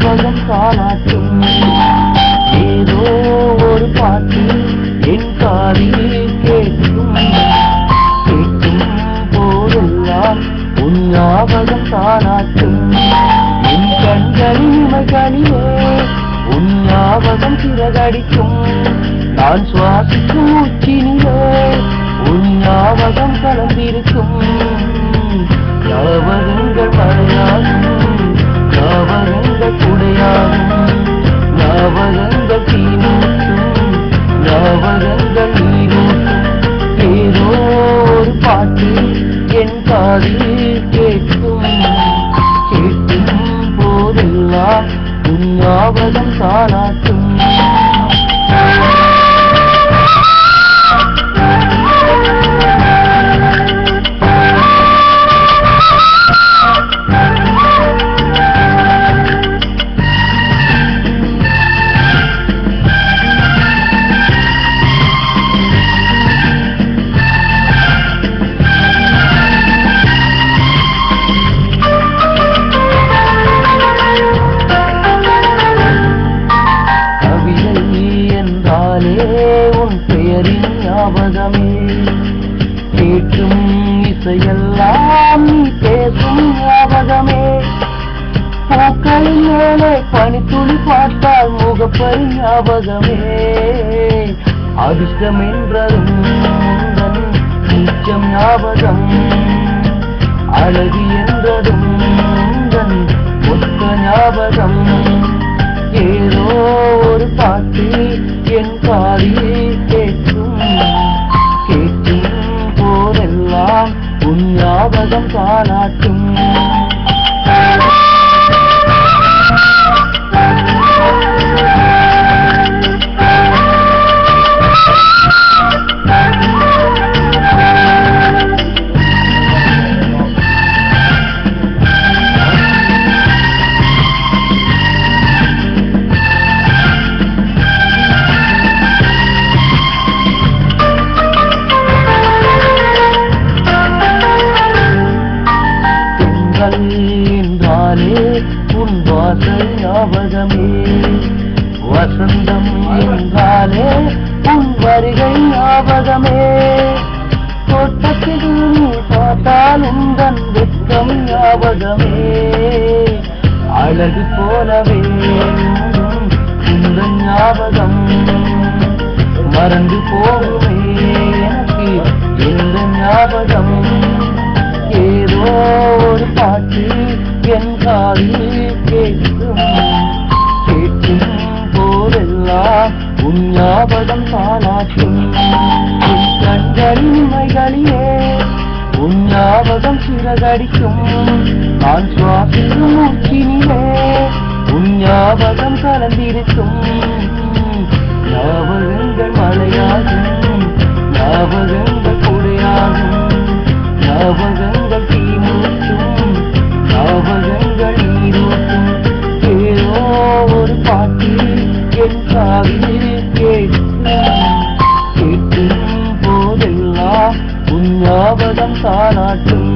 ஞாபகம் தாளாட்டும். ஏதோ ஒரு பாட்டு என் காதில் கேட்கும். கேட்கும் போதெல்லாம் உன் ஞாபகம் தாளாட்டும். என் கண்களின் இமைகளிலே உன் ஞாபகம் சிறகடிக்கும். நான் சுவாசிக்கும் மூச்சினிலே உன் ஞாபகம் கலந்திருக்கும். ஞாபகங்கள் மழையாகும், ஞாபகங்கள் குடையாகும், ஞாபகங்கள் தீனூட்டும், ஞாபகங்கள் நீரூட்டும். ஏதோ ஒரு பாட்டு என் காதில் கேட்கும். கேட்கும் போதெல்லாம் உன் ஞாபகம் தாளாட்டும். உன் பெயரின் ஞாபகமே கேட்கும் இசையெல்லாம் நீ பேசும் ஞாபகமே. பூக்களின் மேலே பனித்துளி பார்த்தால் முகப்பரி ஞாபகமே. அதிர்ஷ்டம் என்றதும் உந்தன் நிச்சம் ஞாபகம். அழகு என்றதும் உந்தன் ஒத்த ஞாபகம். ஏதோ ஒரு பாட்டு என் காதில் கேட்கும். கேட்கும் போதெல்லாம் உன் ஞாபகம் தாளாட்டும். என்றாலே உன் வாசல் ஞாபகமே. வசந்தம் என்றாலே உன் வருகை ஞாபகமே. தோட்டத்தில் நீ பார்த்தால் உந்தன் வெட்கம் ஞாபகமே. அழகு போலவே உந்தன் ஞாபகம் மறந்து போகுமே எனக்கு இந்த ஞாபகம். ஏதோ ஒரு பாட்டு என் காதில் கேட்கும். கேட்கும் போதெல்லாம் உன் ஞாபகம் தாளாட்டும். உன் கண்களின் இமைகளிலே உன் ஞாபகம் சிறகடிக்கும். நான் சுவாசிக்கும் மூச்சினிலே உன் ஞாபகம் கலந்திருக்கும். ஞாபகங்கள் மழையாகும், ஞாபகங்கள் குடையாகும், ஞாபகங்கள் தீமூட்டும், ஞாபகங்கள் நீரூட்டும். ஏதோ ஒரு பாட்டு என் காதில் கேட்கும். கேட்கும் போதெல்லாம் உன் ஞாபகம் தாளாட்டும்.